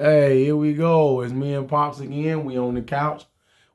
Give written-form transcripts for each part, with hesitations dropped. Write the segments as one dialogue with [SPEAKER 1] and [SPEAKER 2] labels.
[SPEAKER 1] Hey, here we go. It's me and Pops again. We on the couch.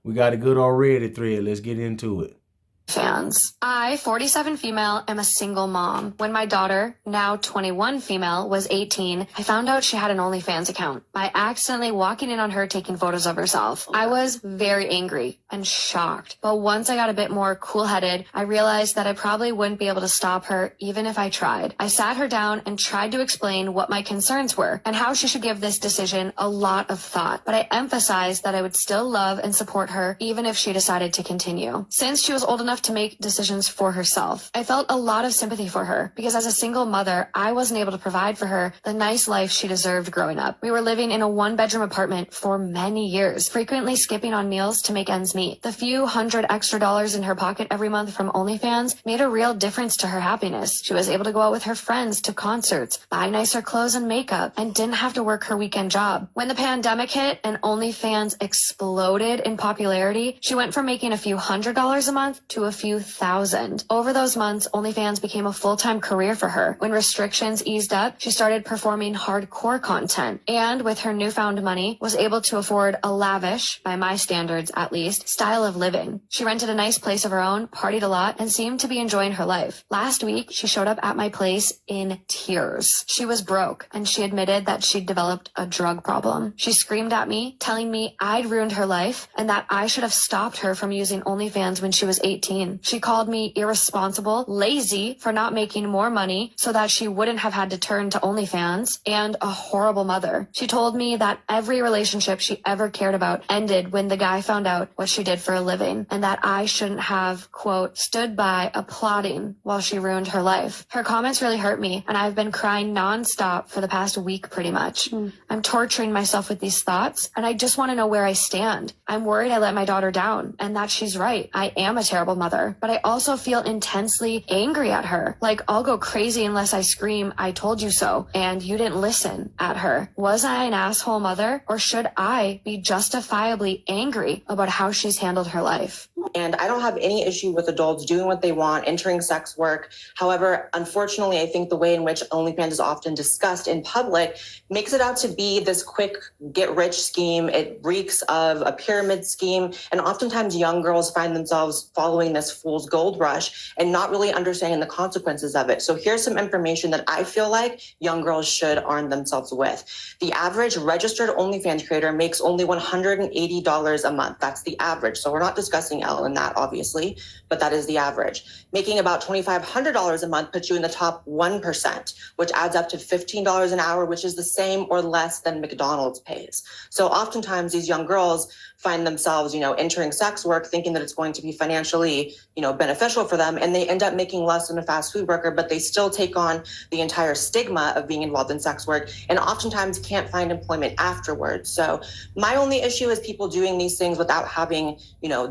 [SPEAKER 1] We got a good already thread. Let's get into it.
[SPEAKER 2] Fans. I, 47 female, am a single mom. When my daughter, now 21 female, was 18, I found out she had an OnlyFans account by accidentally walking in on her taking photos of herself. I was very angry and shocked. But once I got a bit more cool-headed, I realized that I probably wouldn't be able to stop her even if I tried. I sat her down and tried to explain what my concerns were and how she should give this decision a lot of thought. But I emphasized that I would still love and support her even if she decided to continue. Since she was old enough to make decisions for herself, I felt a lot of sympathy for her because as a single mother, I wasn't able to provide for her the nice life she deserved growing up. We were living in a one-bedroom apartment for many years, frequently skipping on meals to make ends meet. The few hundred extra dollars in her pocket every month from OnlyFans made a real difference to her happiness. She was able to go out with her friends to concerts, buy nicer clothes and makeup, and didn't have to work her weekend job. When the pandemic hit and OnlyFans exploded in popularity, she went from making a few $100s a month to a few thousand. Over those months, OnlyFans became a full-time career for her. When restrictions eased up, she started performing hardcore content, and with her newfound money, was able to afford a lavish, by my standards at least, style of living. She rented a nice place of her own, partied a lot, and seemed to be enjoying her life. Last week, she showed up at my place in tears. She was broke, and she admitted that she'd developed a drug problem. She screamed at me, telling me I'd ruined her life, and that I should have stopped her from using OnlyFans when she was 18. She called me irresponsible, lazy for not making more money so that she wouldn't have had to turn to OnlyFans, and a horrible mother. She told me that every relationship she ever cared about ended when the guy found out what she did for a living, and that I shouldn't have, quote, stood by applauding while she ruined her life. Her comments really hurt me, and I've been crying nonstop for the past week pretty much. I'm torturing myself with these thoughts, and I just want to know where I stand. I'm worried I let my daughter down, and that she's right. I am a terrible mother, but I also feel intensely angry at her. Like, I'll go crazy unless I scream, "I told you so," and "you didn't listen" at her. Was I an asshole mother, or should I be justifiably angry about how she's handled her life?
[SPEAKER 3] And I don't have any issue with adults doing what they want, entering sex work. However, unfortunately, I think the way in which OnlyFans is often discussed in public makes it out to be this quick get-rich scheme. It reeks of a pyramid scheme. And oftentimes young girls find themselves following this fool's gold rush and not really understanding the consequences of it. So here's some information that I feel like young girls should arm themselves with. The average registered OnlyFans creator makes only $180 a month. That's the average. So we're not discussing L in that, obviously, but that is the average. Making about $2,500 a month puts you in the top 1%, which adds up to $15 an hour, which is the same or less than McDonald's pays. So oftentimes these young girls find themselves, entering sex work thinking that it's going to be financially, beneficial for them. And they end up making less than a fast food worker, but they still take on the entire stigma of being involved in sex work and oftentimes can't find employment afterwards. So my only issue is people doing these things without having,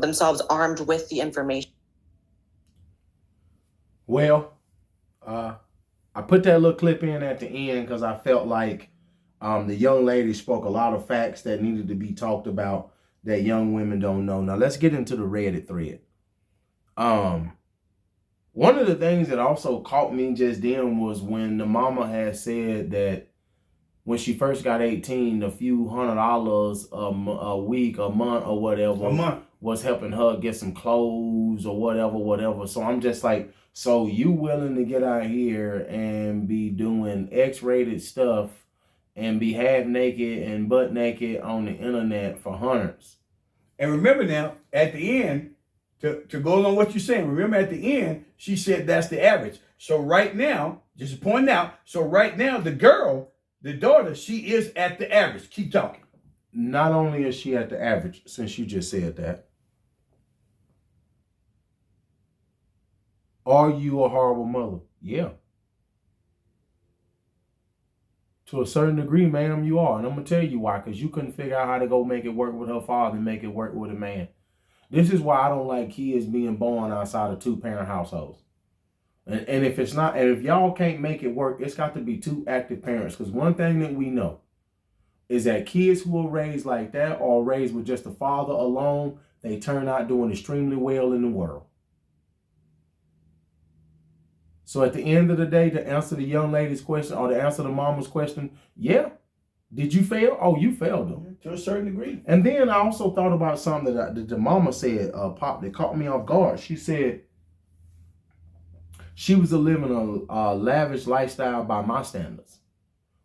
[SPEAKER 3] themselves armed with the information.
[SPEAKER 1] Well, I put that little clip in at the end because I felt like the young lady spoke a lot of facts that needed to be talked about that young women don't know. Now let's get into the Reddit thread. One of the things that also caught me just then was when the mama had said that when she first got 18, a few $100 a week, a month, or whatever was helping her get some clothes or whatever. So I'm just like, so you willing to get out here and be doing X-rated stuff and be half naked and butt naked on the internet for hundreds?
[SPEAKER 4] And remember now, at the end, to go along with what you're saying, remember at the end, she said that's the average. So right now, just pointing out, the daughter, she is at the average. Keep talking.
[SPEAKER 1] Not only is she at the average, since you just said that, are you a horrible mother? Yeah. To a certain degree, ma'am, you are. And I'm going to tell you why. Because you couldn't figure out how to go make it work with her father and make it work with a man. This is why I don't like kids being born outside of two-parent households. And if it's not, and if y'all can't make it work, it's got to be two active parents. Because one thing that we know is that kids who are raised like that or raised with just a father alone, they turn out doing extremely well in the world. So at the end of the day, to answer the young lady's question or to answer the mama's question, yeah, Did you fail? Oh, you failed them.
[SPEAKER 4] To a certain degree.
[SPEAKER 1] And then I also thought about something that the mama said, Pop, that caught me off guard. She said she was living a lavish lifestyle by my standards.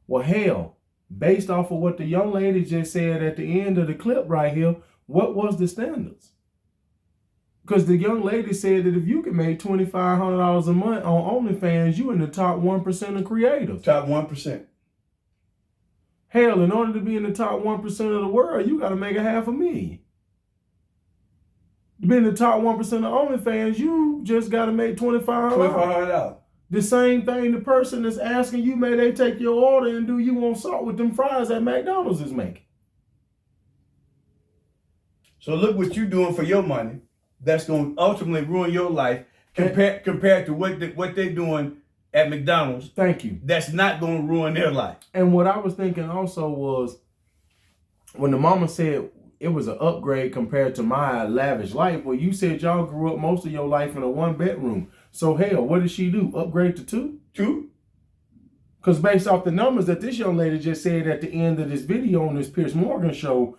[SPEAKER 1] Well, hell, based off of what the young lady just said at the end of the clip right here, what was the standards? Because the young lady said that if you can make $2,500 a month on OnlyFans, you in the top 1% of creators.
[SPEAKER 4] Top 1%.
[SPEAKER 1] Hell, in order to be in the top 1% of the world, you got to make $500,000. To be in the top 1% of OnlyFans, you just got to make $2,500.
[SPEAKER 4] $2,500.
[SPEAKER 1] The same thing the person that's asking you, may they take your order and do you want salt with them fries that McDonald's is making.
[SPEAKER 4] So look what you're doing for your money. That's going to ultimately ruin your life compared to what they're doing at McDonald's.
[SPEAKER 1] Thank you.
[SPEAKER 4] That's not going to ruin their life.
[SPEAKER 1] And what I was thinking also was when the mama said it was an upgrade compared to my lavish life. Well, you said y'all grew up most of your life in a 1-bedroom. So hell, what did she do? Upgrade to 2?
[SPEAKER 4] 2?
[SPEAKER 1] Because based off the numbers that this young lady just said at the end of this video on this Piers Morgan show,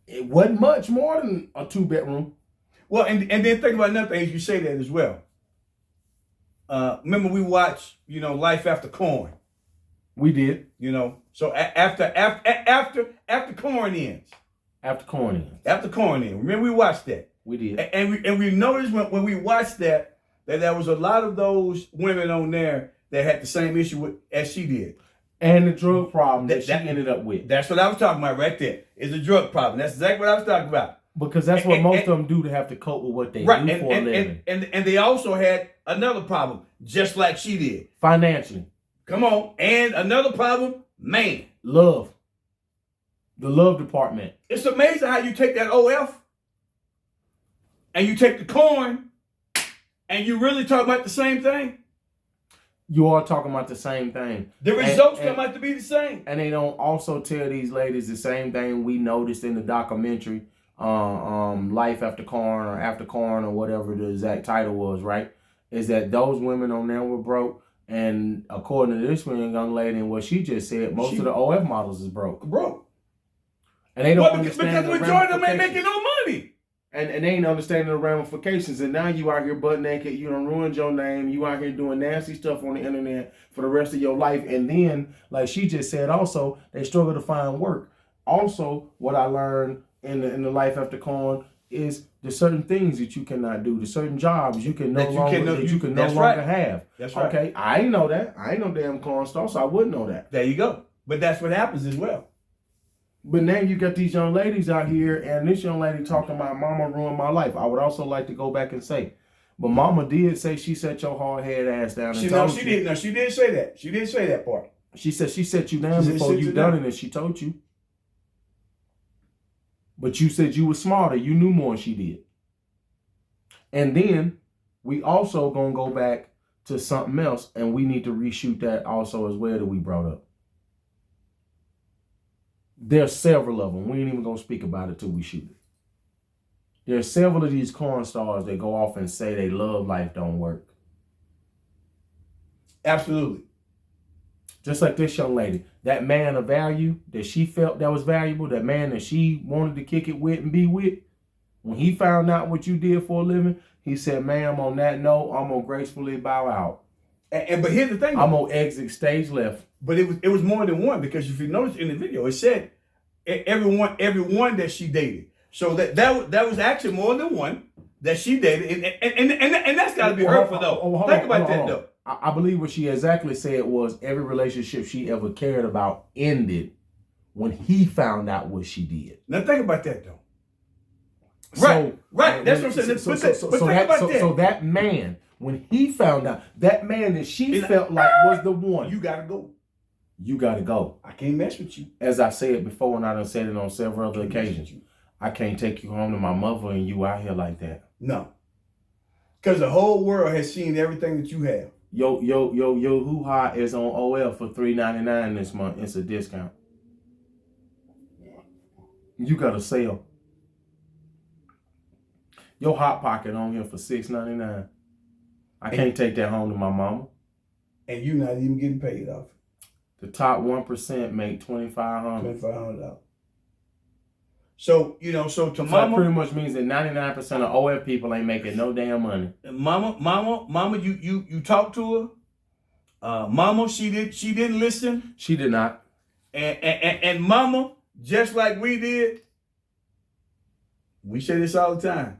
[SPEAKER 1] it wasn't much more than a 2-bedroom.
[SPEAKER 4] Well, and then think about another thing as you say that as well. Remember we watched, Life After Corn.
[SPEAKER 1] We did.
[SPEAKER 4] So after Corn ends.
[SPEAKER 1] After Corn ends.
[SPEAKER 4] After Corn ends. Remember we watched that.
[SPEAKER 1] We did.
[SPEAKER 4] And we noticed when we watched that there was a lot of those women on there that had the same issue as she did.
[SPEAKER 1] And the drug problem that she ended up with.
[SPEAKER 4] That's what I was talking about right there. Is the drug problem. That's exactly what I was talking about.
[SPEAKER 1] Because that's what most of them do to have to cope with what they do for a living.
[SPEAKER 4] And they also had another problem, just like she did.
[SPEAKER 1] Financially.
[SPEAKER 4] Come on. And another problem, man.
[SPEAKER 1] Love. The love department.
[SPEAKER 4] It's amazing how you take that OF and you take the corn and you really talk about the same thing.
[SPEAKER 1] You are talking about the same thing.
[SPEAKER 4] The results come out to be the same.
[SPEAKER 1] And they don't also tell these ladies the same thing we noticed in the documentary, Life After Corn or whatever the exact title was, right? Is that those women on there were broke. And according to this young lady and what she just said, most of the OF models is broke. And they don't understand
[SPEAKER 4] because the majority of them ain't making no money.
[SPEAKER 1] And they ain't understanding the ramifications. And now you out here butt naked. You done ruined your name. You out here doing nasty stuff on the internet for the rest of your life. And then, like she just said also, they struggle to find work. Also, what I learned in the Life After Corn is there's certain things that you cannot do. There's certain jobs you can no longer have.
[SPEAKER 4] That's right.
[SPEAKER 1] Okay, I ain't know that. I ain't no damn corn star, so I wouldn't know that.
[SPEAKER 4] There you go. But that's what happens as well.
[SPEAKER 1] But now you got these young ladies out here, and this young lady talking about mama ruined my life. I would also like to go back and say, but mama did say she set your hard head ass down.
[SPEAKER 4] She didn't say that. She didn't say that part.
[SPEAKER 1] She said she set you down before you done it, and she told you. But you said you were smarter. You knew more than she did. And then we also gonna go back to something else, and we need to reshoot that also as well that we brought up. There's several of them. We ain't even gonna speak about it till we shoot it. There's several of these corn stars that go off and say they love life don't work.
[SPEAKER 4] Absolutely.
[SPEAKER 1] Just like this young lady, that man of value that she felt that was valuable, that man that she wanted to kick it with and be with, when he found out what you did for a living, he said, ma'am, on that note, I'm gonna gracefully bow out.
[SPEAKER 4] But here's the thing.
[SPEAKER 1] I'm gonna exit stage left.
[SPEAKER 4] But it was more than one, because if you notice in the video, it said everyone that she dated. So that was actually more than one that she dated, and that's got to be hurtful though. Think about that though.
[SPEAKER 1] I believe what she exactly said was every relationship she ever cared about ended when he found out what she did.
[SPEAKER 4] Now think about that though.
[SPEAKER 1] Right.
[SPEAKER 4] That's what I'm saying.
[SPEAKER 1] So that man, when he found out, that man that she felt like was the one.
[SPEAKER 4] You gotta go.
[SPEAKER 1] You gotta go.
[SPEAKER 4] I can't mess with you.
[SPEAKER 1] As I said before, and I done said it on several other occasions, I can't take you home to my mother and you out here like that.
[SPEAKER 4] No. Because the whole world has seen everything that you have.
[SPEAKER 1] Yo hoo-ha is on OL for $3.99 this month. It's a discount. You got a sale. Your Hot Pocket on here for $6.99. I can't take that home to my mama.
[SPEAKER 4] and you're not even getting paid off it.
[SPEAKER 1] The top 1% make $2,500.
[SPEAKER 4] $2,500. So, you know, so to
[SPEAKER 1] So that
[SPEAKER 4] mama,
[SPEAKER 1] pretty much means that 99% of OF people ain't making no damn money.
[SPEAKER 4] mama, you talked to her. Mama, she didn't listen.
[SPEAKER 1] She did not.
[SPEAKER 4] And mama, just like we did, we say this all the time.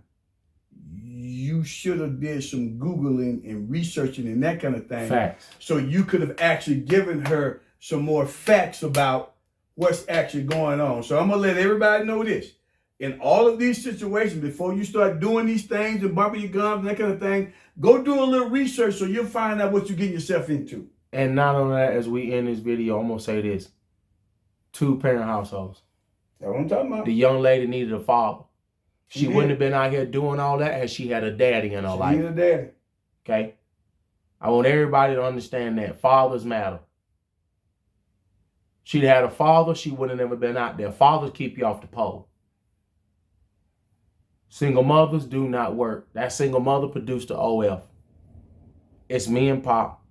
[SPEAKER 4] You should have did some Googling and researching and that kind of thing.
[SPEAKER 1] Facts.
[SPEAKER 4] So you could have actually given her some more facts about what's actually going on. So I'm going to let everybody know this. In all of these situations, before you start doing these things and bumping your gums and that kind of thing, go do a little research so you'll find out what you're getting yourself into.
[SPEAKER 1] And not only that, as we end this video, I'm going to say this. 2-parent households.
[SPEAKER 4] That's what I'm talking about.
[SPEAKER 1] The young lady needed a father. She
[SPEAKER 4] did.
[SPEAKER 1] wouldn't have been out here doing all that had she had a daddy in her
[SPEAKER 4] She
[SPEAKER 1] life.
[SPEAKER 4] needed a daddy.
[SPEAKER 1] Okay? I want everybody to understand that. Fathers matter. She'd had a father, she would have never been out there. Fathers keep you off the pole. Single mothers do not work. That single mother produced the OF. It's me and Pop.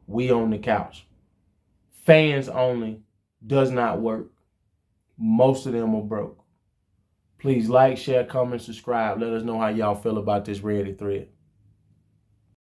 [SPEAKER 1] We on the couch. Fans only does not work. Most of them are broke. Please like, share, comment, subscribe. Let us know how y'all feel about this Reddit thread.